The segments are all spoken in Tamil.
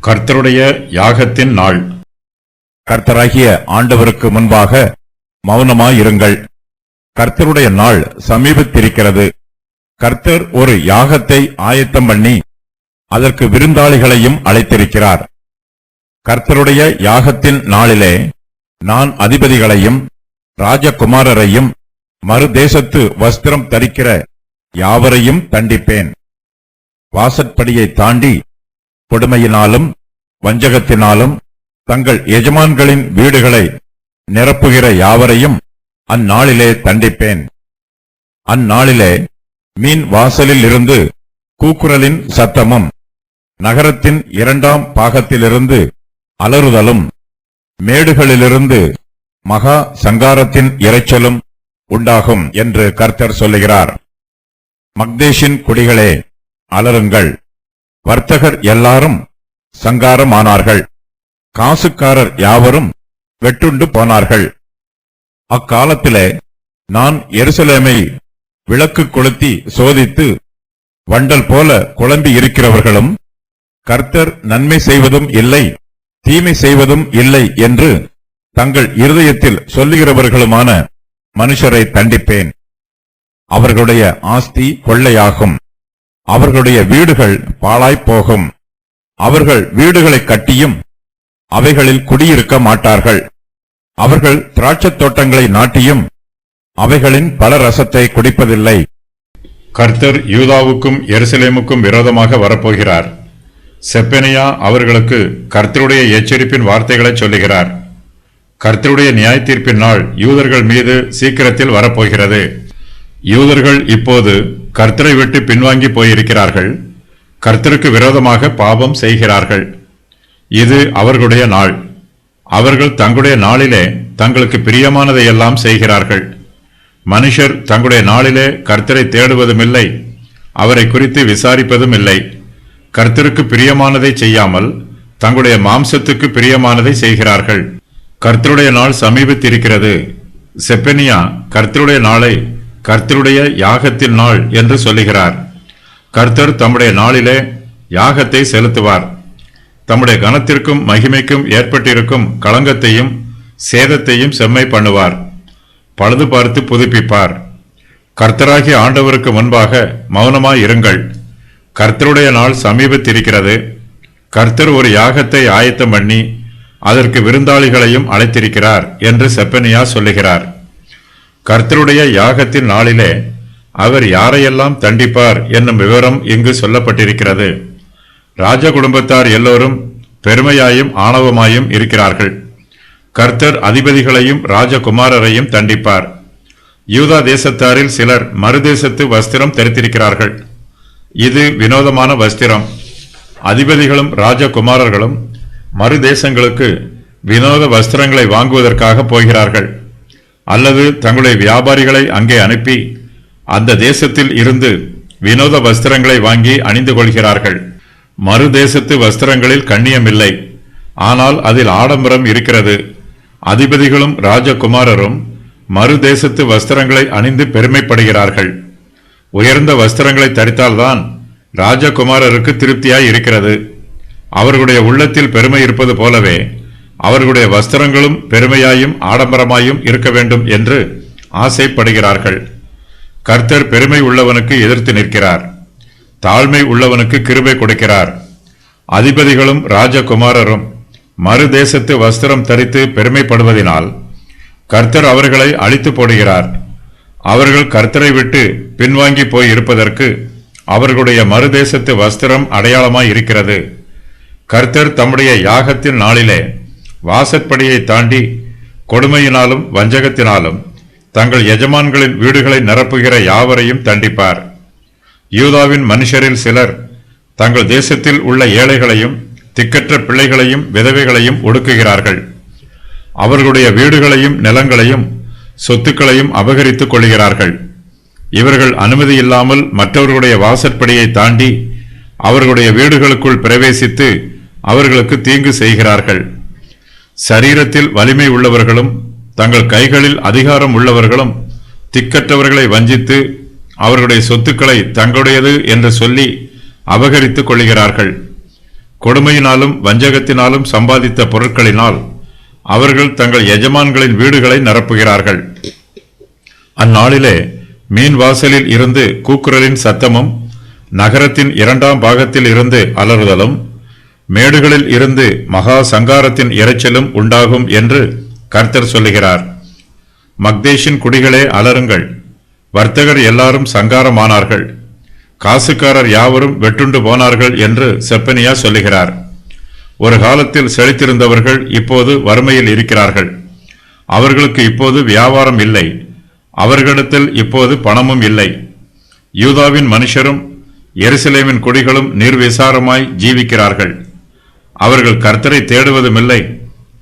கர்த்தருடைய யாகத்தின் நாள். கர்த்தராகிய ஆண்டவருக்கு முன்பாக மௌனமாயிருங்கள். கர்த்தருடைய நாள் சமீபத்திருக்கிறது. கர்த்தர் ஒரு யாகத்தை ஆயத்தம் பண்ணி அதற்கு விருந்தாளிகளையும் அழைத்திருக்கிறார். கர்த்தருடைய யாகத்தின் நாளிலே நான் அதிபதிகளையும் ராஜகுமாரரையும் மறுதேசத்து வஸ்திரம் தரிக்கிற யாவரையும் தண்டிப்பேன். வாசற்படியை தாண்டி கொடுமையினாலும் வஞ்சகத்தினாலும் தங்கள் எஜமான்களின் வீடுகளை நிரப்புகிற யாவரையும் அந்நாளிலே தண்டிப்பேன். அந்நாளிலே மீன் வாசலில் இருந்து கூக்குரலின் சத்தமும் நகரத்தின் 2ஆம் பாகத்திலிருந்து அலறுதலும் மேடுகளிலிருந்து மகா சங்காரத்தின் இரைச்சலும் உண்டாகும் என்று கர்த்தர் சொல்லுகிறார். மக்தேஷின் குடிகளே, அலறுங்கள். வர்த்தகர் எல்லாரும் சங்காரமானார்கள். காசுக்காரர் யாவரும் வெட்டுண்டு போனார்கள். அக்காலத்திலே நான் எருசலேமை விளக்கு கொளுத்தி சோதித்து வண்டல் போல குழம்பி இருக்கிறவர்களும் கர்த்தர் நன்மை செய்வதும் இல்லை தீமை செய்வதும் இல்லை என்று தங்கள் இருதயத்தில் சொல்லுகிறவர்களுமான மனுஷரை தண்டிப்பேன். அவர்களுடைய ஆஸ்தி கொள்ளையாகும். அவர்களுடைய வீடுகள் பாழாய்ப்போகும். அவர்கள் வீடுகளை கட்டியும் அவைகளில் குடியிருக்க மாட்டார்கள். அவர்கள் திராட்சத் தோட்டங்களை நாட்டியும் அவைகளின் பல ரசத்தை குடிப்பதில்லை. கர்த்தர் யூதாவுக்கும் எருசலேமுக்கும் விரோதமாக வரப்போகிறார். செப்பனியா அவர்களுக்கு கர்த்தருடைய எச்சரிப்பின் வார்த்தைகளை சொல்லுகிறார். கர்த்தருடைய நியாயத்தீர்ப்பின் நாள் யூதர்கள் மீது சீக்கிரத்தில் வரப்போகிறது. யூதர்கள் இப்போது கர்த்தரை விட்டு பின்வாங்கி போயிருக்கிறார்கள். கர்த்தருக்கு விரோதமாக பாவம் செய்கிறார்கள். இது அவர்களுடைய நாள். அவர்கள் தங்களுடைய நாளிலே தங்களுக்கு பிரியமானதையெல்லாம் செய்கிறார்கள். மனுஷர் தங்களுடைய நாளிலே கர்த்தரை தேடுவதும் இல்லை, அவரை குறித்து விசாரிப்பதும் இல்லை. கர்த்தருக்கு பிரியமானதை செய்யாமல் தங்களுடைய மாம்சத்துக்கு பிரியமானதை செய்கிறார்கள். கர்த்தருடைய நாள் சமீபத்திருக்கிறது. செப்பனியா கர்த்தருடைய நாளை கர்த்தருடைய யாகத்தின் நாள் என்று சொல்லுகிறார். கர்த்தர் தம்முடைய நாளிலே யாகத்தை செலுத்துவார். தம்முடைய கனத்திற்கும் மகிமைக்கும் ஏற்பட்டிருக்கும் களங்கத்தையும் சேதத்தையும் செம்மை பண்ணுவார். பழுது பார்த்து புதுப்பிப்பார். கர்த்தராகிய ஆண்டவருக்கு முன்பாக மௌனமாயிருங்கள். கர்த்தருடைய நாள் சமீபத்திருக்கிறது. கர்த்தர் ஒரு யாகத்தை ஆயத்தம் பண்ணி அதற்கு விருந்தாளிகளையும் அழைத்திருக்கிறார் என்று செப்பனியா சொல்லுகிறார். கர்த்தருடைய யாகத்தின் நாளிலே அவர் யாரையெல்லாம் தண்டிப்பார் என்னும் விவரம் இங்கு சொல்லப்பட்டிருக்கிறது. ராஜ குடும்பத்தார் எல்லோரும் பெருமையாயும் ஆணவமாயும் இருக்கிறார்கள். கர்த்தர் அதிபதிகளையும் ராஜகுமாரரையும் தண்டிப்பார். யூதா தேசத்தாரில் சிலர் மறுதேசத்து வஸ்திரம் தரித்திருக்கிறார்கள். இது வினோதமான வஸ்திரம். அதிபதிகளும் ராஜகுமாரர்களும் மறுதேசங்களுக்கு வினோத வஸ்திரங்களை வாங்குவதற்காக போகிறார்கள். அல்லது தங்களுடைய வியாபாரிகளை அங்கே அனுப்பி அந்த தேசத்தில் இருந்து வினோத வஸ்திரங்களை வாங்கி அணிந்து கொள்கிறார்கள். மறுதேசத்து வஸ்திரங்களில் கண்ணியமில்லை, ஆனால் அதில் ஆடம்பரம் இருக்கிறது. அதிபதிகளும் ராஜகுமாரரும் மறுதேசத்து வஸ்திரங்களை அணிந்து பெருமைப்படுகிறார்கள். உயர்ந்த வஸ்திரங்களை தரித்தால்தான் ராஜகுமாரருக்கு திருப்தியாய் இருக்கிறது. அவர்களுடைய உள்ளத்தில் பெருமை இருப்பது போலவே அவர்களுடைய வஸ்திரங்களும் பெருமையாயும் ஆடம்பரமாயும் இருக்க வேண்டும் என்று ஆசைப்படுகிறார்கள். கர்த்தர் பெருமை உள்ளவனுக்கு எதிர்த்து நிற்கிறார். தாழ்மை உள்ளவனுக்கு கிருபை கொடுக்கிறார். அதிபதிகளும் ராஜகுமாரரும் மறுதேசத்து வஸ்திரம் தரித்து பெருமைப்படுவதினால் கர்த்தர் அவர்களை அழித்து போடுகிறார். அவர்கள் கர்த்தரை விட்டு பின்வாங்கி போய் இருப்பதற்கு அவர்களுடைய மறுதேசத்து வஸ்திரம் அடையாளமாய் இருக்கிறது. கர்த்தர் தம்முடைய யாகத்தின் நாளிலே வாசற்படியை தாண்டி கொடுமையினாலும் வஞ்சகத்தினாலும் தங்கள் எஜமான்களின் வீடுகளை நிரப்புகிற யாவரையும் தண்டிப்பார். யூதாவின் மனுஷரில் சிலர் தங்கள் தேசத்தில் உள்ள ஏழைகளையும் திக்கற்ற பிள்ளைகளையும் விதவைகளையும் ஒடுக்குகிறார்கள். அவர்களுடைய வீடுகளையும் நிலங்களையும் சொத்துக்களையும் அபகரித்துக் கொள்கிறார்கள். இவர்கள் அனுமதி இல்லாமல் மற்றவர்களுடைய வாசற்படியை தாண்டி அவர்களுடைய வீடுகளுக்குள் பிரவேசித்து அவர்களுக்கு தீங்கு செய்கிறார்கள். சரீரத்தில் வலிமை உள்ளவர்களும் தங்கள் கைகளில் அதிகாரம் உள்ளவர்களும் திக்கற்றவர்களை வஞ்சித்து அவர்களுடைய சொத்துக்களை தங்களுடையது என்று சொல்லி அபகரித்துக் கொள்கிறார்கள். கொடுமையினாலும் வஞ்சகத்தினாலும் சம்பாதித்த பொருட்களினால் அவர்கள் தங்கள் எஜமான்களின் வீடுகளை நிரப்புகிறார்கள். அந்நாளிலே மீன் வாசலில் இருந்து கூக்குரலின் சத்தமும், நகரத்தின் 2ஆம் பாகத்தில் இருந்து அலறுதலும், மேடுகளில் இருந்து மகா சங்காரத்தின் இரைச்சலும் உண்டாகும் என்று கர்த்தர் சொல்லுகிறார். மக்தேஷின் குடிகளே அலறுங்கள், வர்த்தகர் எல்லாரும் சங்காரமானார்கள், காசுக்காரர் யாவரும் வெட்டுண்டு போனார்கள் என்று செப்பனியா சொல்லுகிறார். ஒரு காலத்தில் செழித்திருந்தவர்கள் இப்போது வறுமையில் இருக்கிறார்கள். அவர்களுக்கு இப்போது வியாபாரம் இல்லை, அவர்களிடத்தில் இப்போது பணமும் இல்லை. யூதாவின் மனுஷரும் எருசலேமின் குடிகளும் நிர்விசாரமாய் ஜீவிக்கிறார்கள். அவர்கள் கர்த்தரை தேடுவதுமில்லை,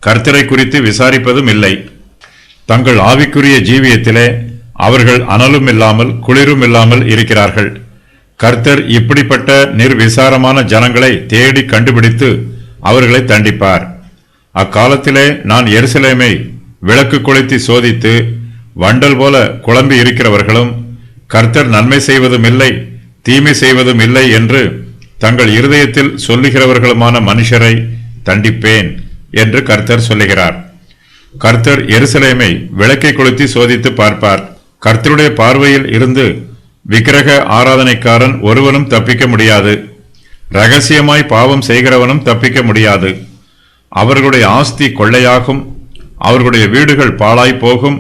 கர்த்தரை குறித்து விசாரிப்பதும் இல்லை. தங்கள் ஆவிக்குரிய ஜீவியத்திலே அவர்கள் அனலும் இல்லாமல் குளிரும் இல்லாமல் இருக்கிறார்கள். கர்த்தர் இப்படிப்பட்ட நிர்விசாரமான ஜனங்களை தேடி கண்டுபிடித்து அவர்களை தண்டிப்பார். அக்காலத்திலே நான் எருசலேமை விளக்கு கொளுத்தி சோதித்து வண்டல் போல குழம்பி இருக்கிறவர்களும் கர்த்தர் நன்மை செய்வதும் இல்லை தீமை செய்வதும் இல்லை என்று தங்கள் இருதயத்தில் சொல்லுகிறவர்களுமான மனுஷரை தண்டிப்பேன் என்று கர்த்தர் சொல்லுகிறார். கர்த்தர் எருசலேமை விளக்கை கொளுத்தி சோதித்து பார்ப்பார். கர்த்தருடைய பார்வையில் இருந்து விக்கிரக ஆராதனைக்காரன் ஒருவனும் தப்பிக்க முடியாது, ரகசியமாய் பாவம் செய்கிறவனும் தப்பிக்க முடியாது. அவர்களுடைய ஆஸ்தி கொள்ளையாகும், அவர்களுடைய வீடுகள் பாழாய் போகும்.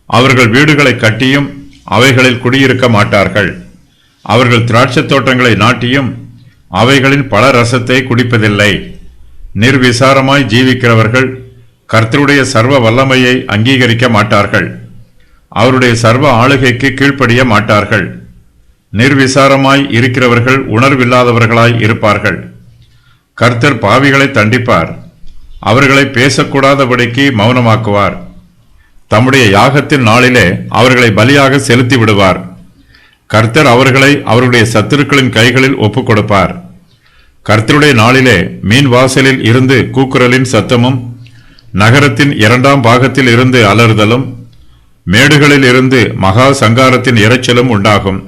அவர்கள் வீடுகளை கட்டியும் அவைகளில் குடியிருக்க மாட்டார்கள். அவர்கள் திராட்சைத் தோட்டங்களை நாட்டியும் அவைகளின் பல ரசத்தை குடிப்பதில்லை. நிர்விசாரமாய் ஜீவிக்கிறவர்கள் கர்த்தருடைய சர்வ வல்லமையை அங்கீகரிக்க மாட்டார்கள், அவருடைய சர்வ ஆளுகைக்கு கீழ்ப்படிய மாட்டார்கள். நிர்விசாரமாய் இருக்கிறவர்கள் உணர்வில்லாதவர்களாய் இருப்பார்கள். கர்த்தர் பாவிகளை தண்டிப்பார், அவர்களை பேசக்கூடாதபடிக்கு மௌனமாக்குவார். தம்முடைய யாகத்தின் நாளிலே அவர்களை பலியாக செலுத்தி விடுவார். கர்த்தர் அவர்களை அவருடைய சத்துருக்களின் கைகளில் ஒப்புக் கொடுப்பார். கர்த்தருடைய நாளிலே மீன் வாசலில் இருந்து கூக்குரலின் சத்தமும், நகரத்தின் 2ஆம் பாகத்தில் இருந்து அலறுதலும், மேடுகளில் இருந்து மகா சங்காரத்தின் இரைச்சலும் உண்டாகும்.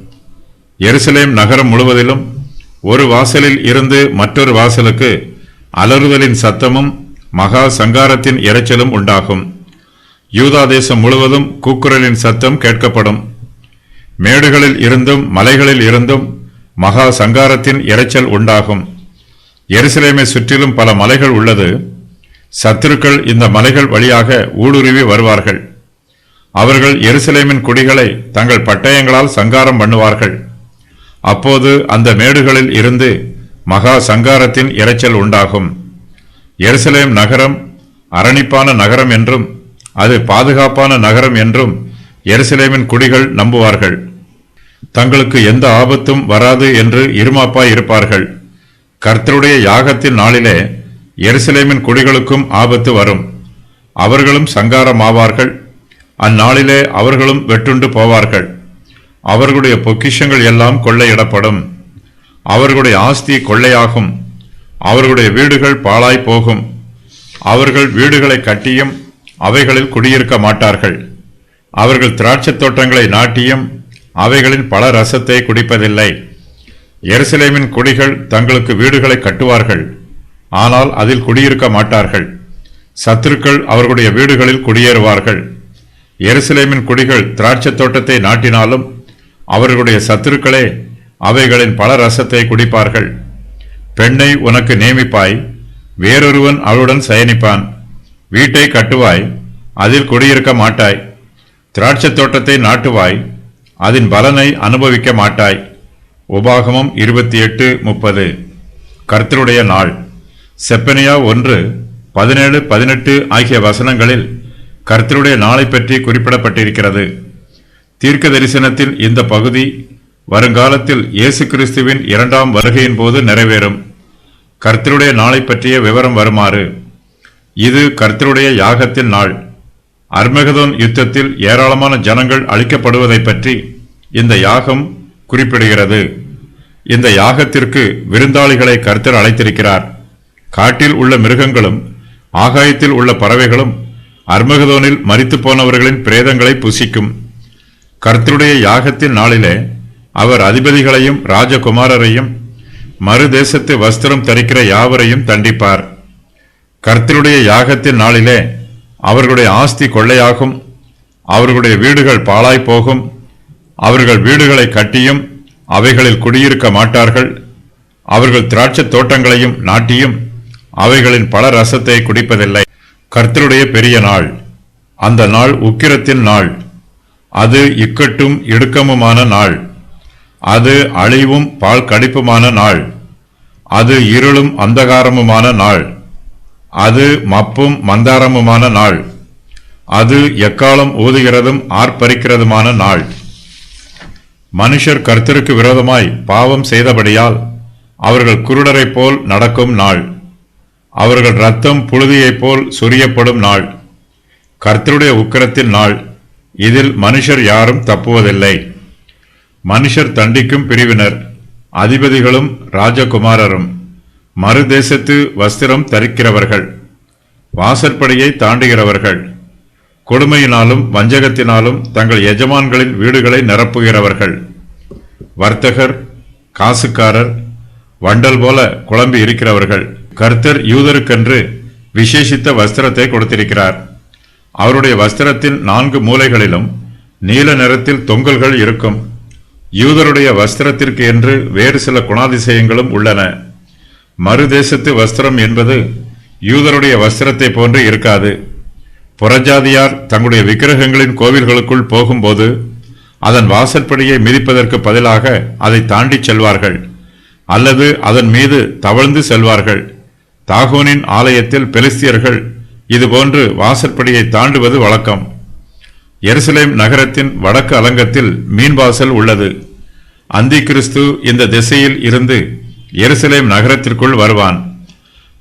எருசலேம் நகரம் முழுவதிலும் ஒரு வாசலில் இருந்து மற்றொரு வாசலுக்கு அலறுதலின் சத்தமும் மகா சங்காரத்தின் இரைச்சலும் உண்டாகும். யூதா தேசம் முழுவதும் கூக்குரலின் சத்தம் கேட்கப்படும். மேடுகளில் இருந்தும் மலைகளில் இருந்தும் மகா சங்காரத்தின் இரைச்சல் உண்டாகும். எருசலேமை சுற்றிலும் பல மலைகள் உள்ளது. சத்துருக்கள் இந்த மலைகள் வழியாக ஊடுருவி வருவார்கள். அவர்கள் எருசலேமின் குடிகளை தங்கள் பட்டயங்களால் சங்காரம் பண்ணுவார்கள். அப்போது அந்த மேடுகளில் இருந்து மகா சங்காரத்தின் இரைச்சல் உண்டாகும். எருசலேம் நகரம் அரணிப்பான நகரம் என்றும் அது பாதுகாப்பான நகரம் என்றும் எருசலேமின் குடிகள் நம்புவார்கள். தங்களுக்கு எந்த ஆபத்தும் வராது என்று இருமாப்பாய் இருப்பார்கள். கர்த்தருடைய யாகத்தின் நாளிலே எருசலேமின் குடிகளுக்கும் ஆபத்து வரும், அவர்களும் சங்காரமாவார்கள். அந்நாளிலே அவர்களும் வெட்டுண்டு போவார்கள். அவர்களுடைய பொக்கிஷங்கள் எல்லாம் கொள்ளையிடப்படும். அவர்களுடைய ஆஸ்தி கொள்ளையாகும், அவர்களுடைய வீடுகள் பாழாய் போகும். அவர்கள் வீடுகளை கட்டியும் அவைகளில் குடியிருக்க மாட்டார்கள். அவர்கள் திராட்சைத் தோட்டங்களை நாட்டியும் அவைகளின் பல ரசத்தை குடிப்பதில்லை. எருசலேமின் குடிகள் தங்களுக்கு வீடுகளை கட்டுவார்கள், ஆனால் அதில் குடியிருக்க மாட்டார்கள். சத்துருக்கள் அவர்களுடைய வீடுகளில் குடியேறுவார்கள். எருசலேமின் குடிகள் திராட்சைத் தோட்டத்தை நாட்டினாலும் அவர்களுடைய சத்துருக்களே அவைகளின் பல ரசத்தை குடிப்பார்கள். பெண்ணை உனக்கு நியமிப்பாய், வேறொருவன் அவளுடன் சயனிப்பான். வீட்டை கட்டுவாய், அதில் குடியிருக்க மாட்டாய். திராட்சைத் தோட்டத்தை நாட்டுவாய், அதன் பலனை அனுபவிக்க மாட்டாய். உபாகமம் 28:30. கர்த்தருடைய நாள். செப்பனியா 1:17-18 ஆகிய வசனங்களில் கர்த்தருடைய நாளை பற்றி குறிப்பிடப்பட்டிருக்கிறது. தீர்க்க தரிசனத்தின் இந்த பகுதி வருங்காலத்தில் இயேசு கிறிஸ்துவின் 2ஆம் வருகையின் போது நிறைவேறும். கர்த்தருடைய நாளை பற்றிய விவரம் வருமாறு: இது கர்த்தருடைய யாகத்தின் நாள். அர்மகதோன் யுத்தத்தில் ஏராளமான ஜனங்கள் அழிக்கப்படுவதை பற்றி இந்த யாகம் குறிப்பிடுகிறது. இந்த யாகத்திற்கு விருந்தாளிகளை கர்த்தர் அழைத்திருக்கிறார். காட்டில் உள்ள மிருகங்களும் ஆகாயத்தில் உள்ள பறவைகளும் அர்மகதோனில் மரித்து போனவர்களின் பிரேதங்களை புசிக்கும். கர்த்தருடைய யாகத்தின் நாளிலே அவர் அதிபதிகளையும் ராஜகுமாரரையும் மறுதேசத்து வஸ்திரம் தரிக்கிற யாவரையும் தண்டிப்பார். கர்த்தருடைய யாகத்தின் நாளிலே அவர்களுடைய ஆஸ்தி கொள்ளையாகும், அவர்களுடைய வீடுகள் பாழாய் போகும். அவர்கள் வீடுகளை கட்டியும் அவைகளில் குடியிருக்க மாட்டார்கள். அவர்கள் திராட்சைத் தோட்டங்களையும் நாட்டியும் அவைகளின் பல ரசத்தை குடிப்பதில்லை. கர்த்தருடைய பெரிய நாள், அந்த நாள் உக்கிரத்தின் நாள். அது இக்கட்டும் இடுக்கமுமான நாள். அது அழிவும் பால் கடிப்புமான நாள். அது இருளும் அந்தகாரமுமான நாள். அது மப்பும் மந்தாரமுமான நாள். அது எக்காலம் ஊதுகிறதும் ஆர்ப்பரிக்கிறதுமான நாள். மனுஷர் கர்த்தருக்கு விரோதமாய் பாவம் செய்தபடியால் அவர்கள் குருடரைப் போல் நடக்கும் நாள். அவர்கள் இரத்தம் புழுதியைப் போல் சொரியப்படும் நாள். கர்த்தருடைய உக்கிரத்தின் நாள். இதில் மனுஷர் யாரும் தப்புவதில்லை. மனுஷர் தண்டிக்கும் பிரிவினர், அதிபதிகளும் ராஜகுமாரரும், மறுதேசத்து வஸ்திரம் தரிக்கிறவர்கள், வாசற்படியை தாண்டுகிறவர்கள், கொடுமையினாலும் வஞ்சகத்தினாலும் தங்கள் எஜமான்களின் வீடுகளை நிரப்புகிறவர்கள், வர்த்தகர், காசுக்காரர், வண்டல் போல குழம்பி இருக்கிறவர்கள். கர்த்தர் யூதருக்கென்று விசேஷித்த வஸ்திரத்தை கொடுத்திருக்கிறார். அவருடைய வஸ்திரத்தின் 4 மூலைகளிலும் நீல நிறத்தில் தொங்கல்கள் இருக்கும். யூதருடைய வஸ்திரத்திற்கு என்று வேறு சில குணாதிசயங்களும் உள்ளன. மறுதேசத்து வஸ்திரம் என்பது யூதருடைய வஸ்திரத்தை போன்று இருக்காது. புறஜாதியார் தங்களுடைய விக்கிரகங்களின் கோவில்களுக்குள் போகும்போது அதன் வாசற்படியை மிதிப்பதற்கு பதிலாக அதை தாண்டி செல்வார்கள், அல்லது அதன் மீது தவழ்ந்து செல்வார்கள். தாகோனின் ஆலயத்தில் பெலிஸ்தியர்கள் இதுபோன்று வாசற்படியை தாண்டுவது வழக்கம். எருசலேம் நகரத்தின் வடக்கு அலங்கத்தில் மீன்வாசல் உள்ளது. அந்தி கிறிஸ்து இந்த திசையில் இருந்து எருசலேம் நகரத்திற்குள் வருவான்.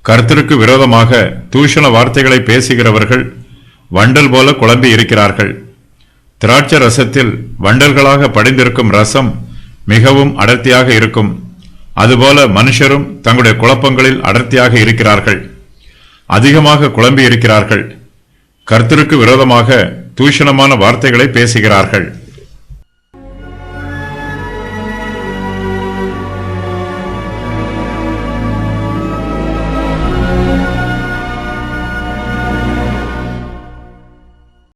கர்த்தருக்கு விரோதமாக தூஷண வார்த்தைகளை பேசுகிறவர்கள் வண்டல் போல குழம்பி இருக்கிறார்கள். திராட்சை ரசத்தில் வண்டல்களாக படிந்திருக்கும் ரசம் மிகவும் அடர்த்தியாக இருக்கும். அதுபோல மனுஷரும் தங்களுடைய குழப்பங்களில் அடர்த்தியாக இருக்கிறார்கள், அதிகமாக குழம்பி இருக்கிறார்கள். கர்த்தருக்கு விரோதமாக தூஷணமான வார்த்தைகளை பேசுகிறார்கள்.